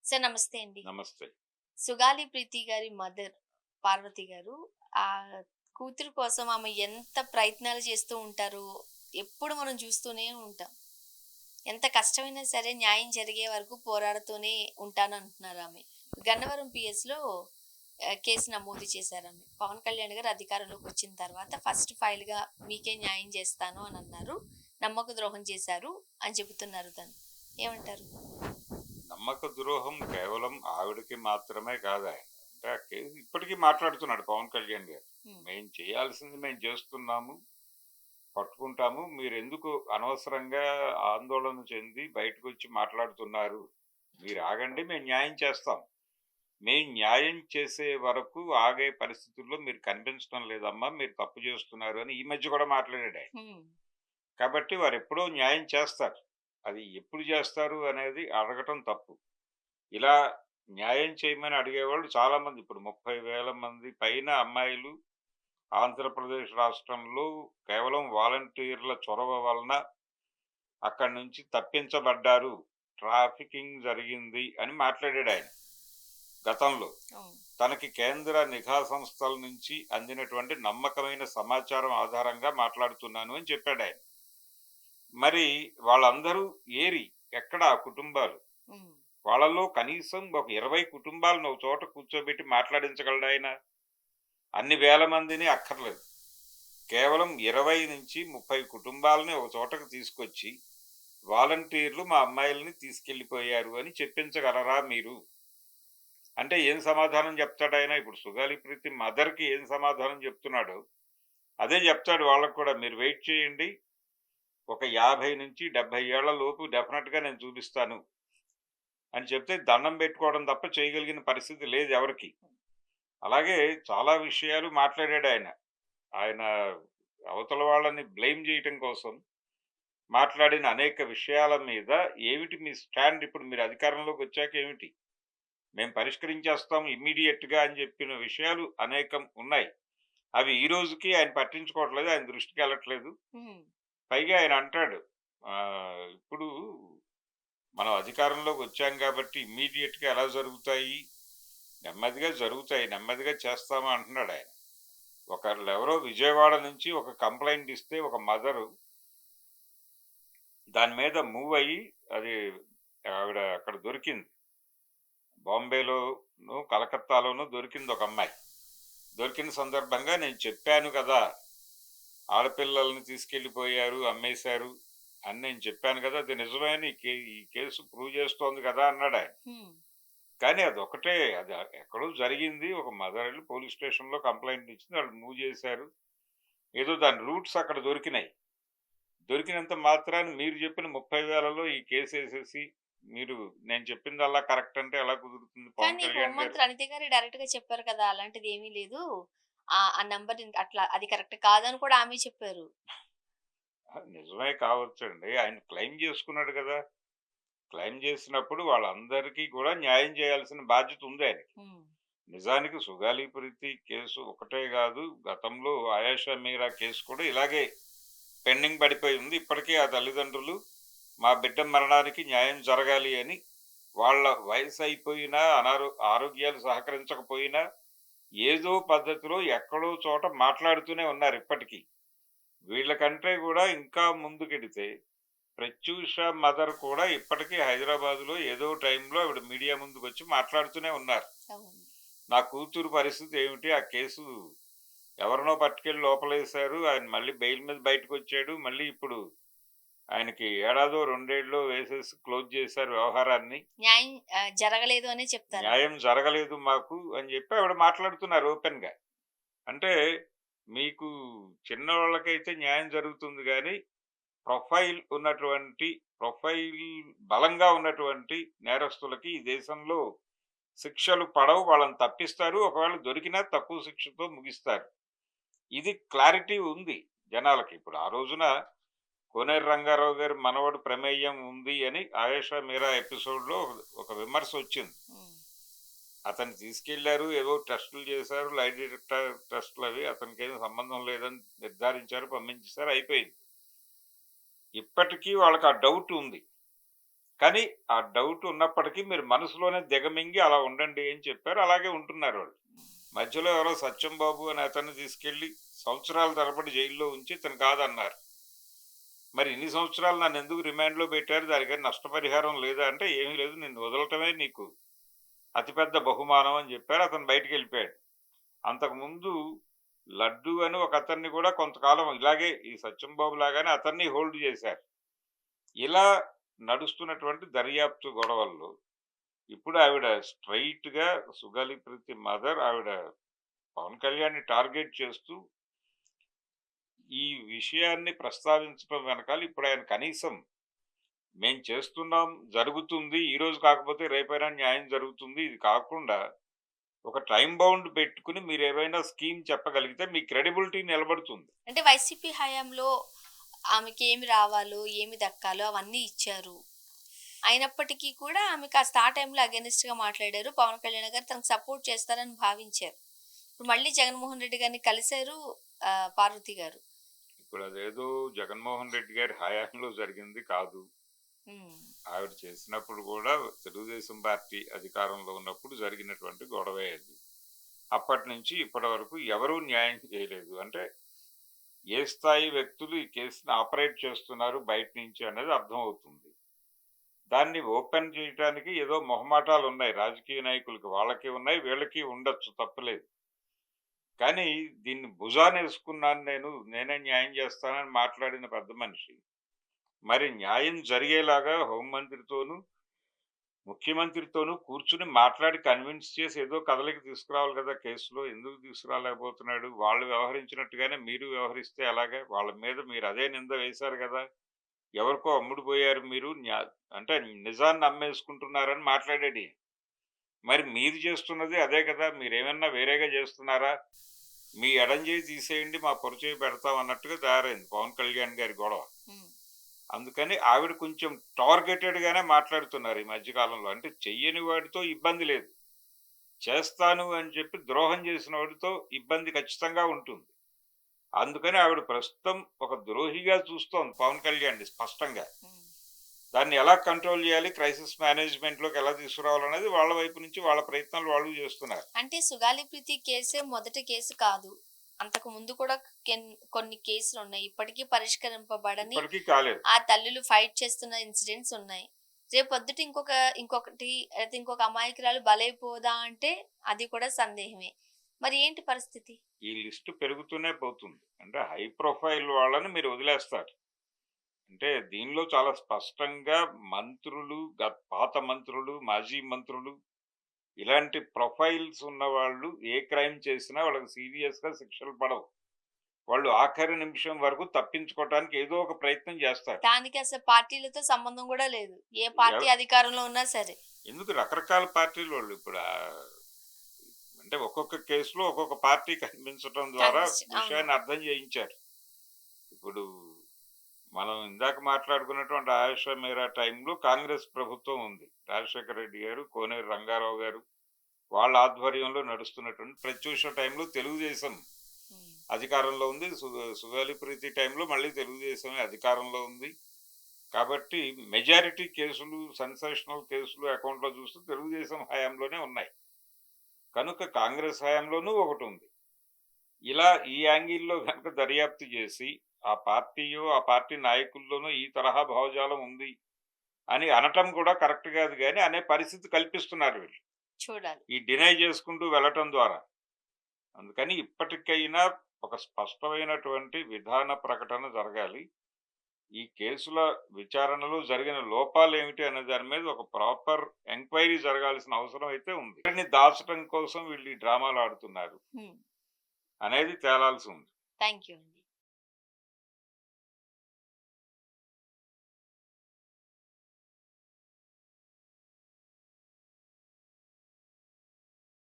Sir నమస్తే అండి. నమస్తే. సుగాలి ప్రీతి గారి మదర్ పార్వతి గారు కూతురు కోసం ఆమె ఎంత ప్రయత్నాలు చేస్తూ ఉంటారో ఎప్పుడు మనం చూస్తూనే ఉంటాం. ఎంత కష్టమైనా సరే న్యాయం జరిగే వరకు పోరాడుతూనే ఉంటానంటున్నారామె. గన్నవరం పీఎస్‌లో కేసు నమోదు చేశారామె. పవన్ కళ్యాణ్ గారు అధికారంలోకొచ్చిన తర్వాత ఫస్ట్ ఫైల్‌గా మీకే న్యాయం చేస్తాను అనన్నారు. నమ్మక ద్రోహం చేశారు అని చెబుతున్నారు తను. ఏమంటారు? నమ్మక ద్రోహం కేవలం ఆవిడకి మాత్రమే కాదాయన. అంటే ఆ కేసు ఇప్పటికీ మాట్లాడుతున్నాడు పవన్ కళ్యాణ్ గారు. హ్మ్. మేము చేయాల్సింది మేము చేస్తున్నాము, పట్టుకుంటాము. మీరెందుకు అనవసరంగా ఆందోళన చెంది బయటకొచ్చి మాట్లాడుతున్నారు? మీరు ఆగండి, మేము న్యాయం చేస్తాం. మేము న్యాయం చేసే వరకు ఆగే పరిస్థితుల్లో మీరు కనిపించడం లేదమ్మా, మీరు తప్పు చేస్తున్నారు అని ఈ మధ్య కూడా మాట్లాడాడాయన. హ్మ్. కాబట్టి వారెప్పుడో న్యాయం చేస్తారు. అది ఎప్పుడు చేస్తారు అనేది అడగటం తప్పు. ఇలా న్యాయం చేయమని అడిగేవాళ్ళు చాలామంది ఇప్పుడు 30,000 మంది పైన అమ్మాయిలు ఆంధ్రప్రదేశ్ రాష్ట్రంలో కేవలం వాలంటీర్ల చొరవ వలన అక్కడి నుంచి తప్పించబడ్డారు. ట్రాఫికింగ్ జరిగింది అని మాట్లాడాడాయన గతంలో. అవును. తనకి కేంద్ర నిఘా సంస్థల నుంచి అందినటువంటి నమ్మకమైన సమాచారం ఆధారంగా మాట్లాడుతున్నాను అని చెప్పాడాయన. మరి వాళ్ళందరూ ఏరి ఎక్కడ ఆ కుటుంబాలు? హ్మ్. వాళ్ళలో కనీసం ఒక 20 కుటుంబాలను ఒక చోట కూర్చోబెట్టి మాట్లాడించగలడాయన? అన్ని వేల మందిని అక్కర్లేదు. కేవలం 20-30 కుటుంబాలని ఒక చోటకు తీసుకొచ్చి, వాలంటీర్లు మా అమ్మాయిలని తీసుకెళ్ళిపోయారు అని చెప్పించగలరా మీరు? అంటే ఏం సమాధానం చెప్తాడాయన? ఇప్పుడు సుగాలి ప్రీతి మదర్‌కి ఏం సమాధానం చెప్తున్నాడో, అదే చెప్తాడు వాళ్ళకి కూడా. మీరు వెయిట్ చేయండి. ఒక 50-70 ఏళ్ల లోపు డెఫినిట్‌గా నేను చూపిస్తాను అని చెప్తే దండం పెట్టుకోవడం తప్ప చేయగలిగిన పరిస్థితి లేదు ఎవరికీ. అలాగే చాలా విషయాలు మాట్లాడాడాయన. ఆయన అవతల వాళ్ళని బ్లేమ్ చేయటం కోసం మాట్లాడిన అనేక విషయాల మీద ఏమిటి మీ స్టాండ్? ఇప్పుడు మీరు అధికారంలోకి వచ్చాక ఏమిటి? మేము పరిష్కరించేస్తాం ఇమ్మీడియేట్‌గా అని చెప్పిన విషయాలు అనేకం ఉన్నాయి. అవి ఈ రోజుకి ఆయన పట్టించుకోవట్లేదు. ఆయన దృష్టికి వెళ్ళట్లేదు. హ్మ్. పైగా ఆయన అంటాడు, ఇప్పుడు మనం అధికారంలోకి వచ్చాం కాబట్టి ఇమ్మీడియేట్‌గా ఎలా జరుగుతాయి? నెమ్మదిగా జరుగుతాయి. నెమ్మదిగా చేస్తాము అంటున్నాడాయన. ఒకళ్ళెవరో విజయవాడ నుంచి ఒక కంప్లెయింట్ ఇస్తే ఒక మదరు దాని మీద మూవ్ అయ్యి అది ఆవిడ అక్కడ దొరికింది. బాంబేలోను, కలకత్తాలోను దొరికింది ఒక అమ్మాయి. దొరికిన సందర్భంగా నేను చెప్పాను కదా! ఆడపిల్లల్ని తీసుకెళ్ళిపోయారు, అమ్మేశారు అని నేను చెప్పాను కదా! అది నిజమే అని ఈ కేసు ప్రూవ్ చేస్తోంది కదా! అన్నాడాయన. హ్మ్. కానీ అదొక్కటే అది ఎక్కడో జరిగింది. ఒక మదర్ ఎళ్లి పోలీస్ స్టేషన్‌లో కంప్లెయింట్ ఇచ్చింది. వాళ్ళు మూవ్ చేశారు. ఏదో దాని రూట్స్ అక్కడ దొరికినాయి. దొరికినంత మాత్రాన మీరు చెప్పిన 30,000లో ఈ కేసేసేసి, మీరు నేను చెప్పిందల్లా కరెక్ట్ అంటే ఎలా కుదురుతుంది పవన్ కానీ కళ్యాణ్ గారు? హోంమంత్రి అనిత గారు డైరెక్ట్‌గా చెప్పారు కదా! అలాంటిదేమీ లేదు. ఆ నంబర్ అట్లా అది కరెక్ట్ కాదని కూడా ఆమె చెప్పారు. నిజమే కావచ్చండి. ఆయన క్లెయిమ్ చేసుకున్నాడు కదా! క్లెయిమ్ చేసినప్పుడు వాళ్ళందరికీ కూడా న్యాయం చేయాల్సిన బాధ్యత ఉంది ఆయనకి. హ్మ్. నిజానికి సుగాలి ప్రీతి కేసు ఒకటే గాదు. గతంలో ఆయేషా మీరా కేసు కూడా ఇలాగే పెండింగ్ పడిపోయి ఉంది. ఇప్పటికీ ఆ తల్లిదండ్రులు మా బిడ్డ మరణానికి న్యాయం జరగాలి అని వాళ్ళ వయసయిపోయినా, ఆరోగ్యాలు సహకరించకపోయినా, ఏదో పద్ధతిలో ఎక్కడో చోట మాట్లాడుతూనే ఉన్నారు ఇప్పటికి. వీళ్ళకంటే గూడా ఇంకా ముందుకెడితే, ప్రత్యూష మదర్ కూడా ఇప్పటికీ హైదరాబాద్‌లో ఏదో టైంలో ఆవిడ మీడియా ముందుకొచ్చి మాట్లాడుతూనే ఉన్నారు. అవును. నా కూతురు పరిస్థితి ఏమిటి? ఆ కేసు ఎవరినో పట్టుకెళ్ళి లోపలేశారు. ఆయన మళ్ళీ బెయిల్ మీద బయటకొచ్చాడు. మళ్ళీ ఇప్పుడు ఆయనకి ఏడాదో, రెండేళ్ళో వేసేసి క్లోజ్ చేశారు వ్యవహారాన్ని. న్యాయం జరగలేదు అనే చెప్తారామె. న్యాయం జరగలేదు మాకు అని చెప్పి ఆవిడ మాట్లాడుతున్నారు ఓపెన్‌గా. అంటే మీకు చిన్నోళ్ళకైతే న్యాయం జరుగుతుంది గానీ, ప్రొఫైల్ ఉన్నటువంటి ప్రొఫైల్ బలంగా ఉన్నటువంటి నేరస్తులకి ఈ దేశంలో శిక్షలు పడవు. వాళ్ళని తప్పిస్తారు. ఒకవేళ దొరికినా తక్కువ శిక్షతో ముగిస్తారు. ఇది క్లారిటీ ఉంది జనాలకి. ఇప్పుడు ఆ రోజున కోనేరు రంగారావు గారి మనవడు ప్రమేయం ఉంది అని 'ఆయేషా మీరా' ఎపిసోడ్‌లో ఒక విమర్శ వచ్చింది. హ్మ్. అతన్ని తీసుకెళ్లారు. ఏవో టెస్టులు చేశారు. Lie detector టెస్టులవి. అతనికేమి సంబంధం లేదని నిర్ధారించారు. పంపించేసారు. అయిపోయింది. ఇప్పటికీ వాళ్ళకి ఆ డౌట్ ఉంది. కానీ ఆ డౌట్ ఉన్నప్పటికీ మీరు మనసులోనే దిగమింగి అలా ఉండండి అని చెప్పారు. అలాగే ఉంటున్నారు వాళ్ళు. మధ్యలో ఎవరో సత్యం బాబు అనే అతన్ని తీసుకెళ్ళి సంవత్సరాల తరబడి జైల్లో ఉంచి ఇతను కాదన్నారు. మరి ఇన్ని సంవత్సరాలు నన్ను ఎందుకు రిమాండ్‌లో పెట్టారు? దానికేం నష్టపరిహారం లేదా అంటే, ఏమీ లేదు, నిన్ను వదలటమే నీకు అతిపెద్ద బహుమానం అని చెప్పారు. అతను బయటికెళ్ళిపోయాడు. అంతకుముందు లడ్డు అని ఒక అతన్ని కూడా కొంతకాలం ఇలాగే ఈ సత్యం బాబు లాగానే అతన్ని హోల్డ్ చేశారు. ఇలా నడుస్తున్నటువంటి దర్యాప్తు గొడవల్లో ఇప్పుడు ఆవిడ స్ట్రెయిట్‌గా సుగాలి ప్రీతి మదర్ ఆవిడ పవన్ కళ్యాణ్‌ని టార్గెట్ చేస్తూ ఈ విషయాన్ని ప్రస్తావించడం వెనకాల ఇప్పుడు ఆయన కనీసం మేము చేస్తున్నాం, జరుగుతుంది, ఈ రోజు కాకపోతే రేపైనా న్యాయం జరుగుతుంది, ఇది కాకుండా ఒక టైం బౌండ్ పెట్టుకుని మీరేమైనా స్కీమ్ చెప్పగలిగితే మీ క్రెడిబిలిటీ నిలబడుతుంది. అంటే వైసీపీ హయాంలో ఆమెకి ఏమి రావాలో, ఏమి దక్కాలో అవన్నీ ఇచ్చారు. అయినప్పటికీ కూడా ఆమె కాస్త ఆ టైంలో అగెనిస్ట్‌గా మాట్లాడారు. పవన్ కళ్యాణ్ గారు తనకు సపోర్ట్ చేస్తారని భావించారు. ఇప్పుడు మళ్ళీ జగన్మోహన్ రెడ్డి గారిని కలిసారు పార్వతి గారు. ఇప్పుడు అదేదో జగన్మోహన్ రెడ్డి గారి హయాంలో జరిగింది కాదు. హ్మ్. ఆవిడ చేసినప్పుడు కూడా తెలుగుదేశం పార్టీ అధికారంలో ఉన్నప్పుడు జరిగినటువంటి గొడవే అది. అప్పటి నుంచి ఇప్పటి వరకు ఎవరూ న్యాయం చేయలేదు. అంటే ఏ స్థాయి వ్యక్తులు ఈ కేసుని ఆపరేట్ చేస్తున్నారు బయట నుంచి అనేది అర్థమవుతుంది. దాన్ని ఓపెన్ చేయడానికి ఏదో మొహమాటాలు ఉన్నాయి రాజకీయ నాయకులకి. వాళ్ళకి ఉన్నాయి, వీళ్ళకి ఉండొచ్చు, తప్పులేదు. కానీ దీన్ని భుజానేసుకున్నాను నేను, నేనే న్యాయం చేస్తానని మాట్లాడిన పెద్ద మనిషి మరి న్యాయం జరిగేలాగా హోంమంత్రితోనూ ముఖ్యమంత్రితోనూ కూర్చుని మాట్లాడి కన్విన్స్ చేసి ఏదో కదలికి తీసుకురావాలి కదా. కేసులో ఎందుకు తీసుకురాలేకపోతున్నాడు? వాళ్ళు వ్యవహరించినట్టుగానే మీరు వ్యవహరిస్తే అలాగే వాళ్ళ మీద మీరు అదే నింద వేశారు కదా. ఎవరికో అమ్ముడు పోయారు మీరు, అంటే నిజాన్ని అమ్మేసుకుంటున్నారని మాట్లాడాడు ఈయన. మరి మీరు చేస్తున్నది అదే కదా. మీరేమన్నా వేరేగా చేస్తున్నారా? మీ ఎడం చేయి తీసేయండి, మా పొర చేయి పెడతాం అన్నట్టుగా తయారైంది పవన్ కళ్యాణ్ గారి గొడవ. అందుకని ఆవిడ కొంచెం టార్గెటెడ్ గానే మాట్లాడుతున్నారు ఈ మధ్యకాలంలో. అంటే చెయ్యని వాడితో ఇబ్బంది లేదు, చేస్తాను అని చెప్పి ద్రోహం చేసిన వాడితో ఇబ్బంది ఖచ్చితంగా ఉంటుంది. అందుకని ఆవిడ ప్రస్తుతం ఒక ద్రోహిగా చూస్తోంది పవన్ కళ్యాణ్ స్పష్టంగా. దాన్ని ఎలా కంట్రోల్ చేయాలి, క్రైసిస్ మేనేజ్మెంట్ లోకి ఎలా తీసుకురావాలనేది వాళ్ళ వైపు నుంచి వాళ్ళ ప్రయత్నాలు వాళ్ళు చేస్తున్నారు. అంటే సుగాలి ప్రీతి కేసే మొదటి కేసు కాదు. అంతకు ముందు కూడా కొన్ని కేసులు ఉన్నాయి. ఇప్పటికీ పరిష్కరింపబడని, ఇప్పటికీ కాలేదు. ఆ తల్లులు ఫైట్ చేస్తున్న ఇన్సిడెంట్స్ ఉన్నాయి. రేపొద్దుట ఇంకొక అమాయకురాలు బలైపోదా అంటే అది కూడా సందేహమే. మరి ఏంటి పరిస్థితి? ఈ లిస్టు పెరుగుతూనే పోతుంది. అంటే హై ప్రొఫైల్ వాళ్ళని మీరు వదిలేస్తారు. అంటే దీనిలో చాలా స్పష్టంగా మంత్రులు, పాత మంత్రులు, మాజీ మంత్రులు, ఇలాంటి ప్రొఫైల్స్ ఉన్న వాళ్ళు ఏ క్రైమ్ చేసినా వాళ్ళకి సీరియస్ గా శిక్షలు పడవు. వాళ్ళు ఆఖరి నిమిషం వరకు తప్పించుకోవటానికి ఏదో ఒక ప్రయత్నం చేస్తారు. దానికి అసలు పార్టీలతో సంబంధం కూడా లేదు. ఏ పార్టీ అధికారంలో ఉన్నా సరే. ఎందుకు రకరకాల పార్టీలు వాళ్ళు ఇప్పుడు అంటే ఒక్కొక్క కేసులో ఒక్కొక్క పార్టీ కనిపించడం ద్వారా విషయాన్ని అర్థం చేయించారు. ఇప్పుడు మనం ఇందాక మాట్లాడుకున్నటువంటి ఆయుష మీరా టైంలో కాంగ్రెస్ ప్రభుత్వం ఉంది. రాజశేఖర రెడ్డి గారు, కోనేరు రంగారావు గారు వాళ్ళ ఆధ్వర్యంలో నడుస్తున్నటువంటి ప్రత్యూష టైంలో తెలుగుదేశం అధికారంలో ఉంది. సుగాలి ప్రీతి టైంలో మళ్ళీ తెలుగుదేశమే అధికారంలో ఉంది. కాబట్టి మెజారిటీ కేసులు, సెన్సేషనల్ కేసులు అకౌంట్లో చూస్తే తెలుగుదేశం హయాంలోనే ఉన్నాయి. కనుక కాంగ్రెస్ హయాంలోనూ ఒకటి ఉంది. ఇలా ఈ యాంగిల్లో కనుక దర్యాప్తు చేసి ఆ పార్టీయో ఆ పార్టీ నాయకుల్లోనూ ఈ తరహా భావజాలం ఉంది అని అనటం కూడా కరెక్ట్ కాదు, కానీ అనే పరిస్థితి కల్పిస్తున్నారు వీళ్ళు చూడాలి, ఈ డినై చేసుకుంటూ వెళ్ళటం ద్వారా. అందుకని ఇప్పటికైనా ఒక స్పష్టమైనటువంటి విధాన ప్రకటన జరగాలి. ఈ కేసుల విచారణలో జరిగిన లోపాలు ఏమిటి అనే దాని మీద ఒక ప్రాపర్ ఎంక్వైరీ జరగాల్సిన అవసరం అయితే ఉంది. దాచడం కోసం వీళ్ళు ఈ డ్రామాలు ఆడుతున్నారు అనేది తేలాల్సి ఉంది. Thank you.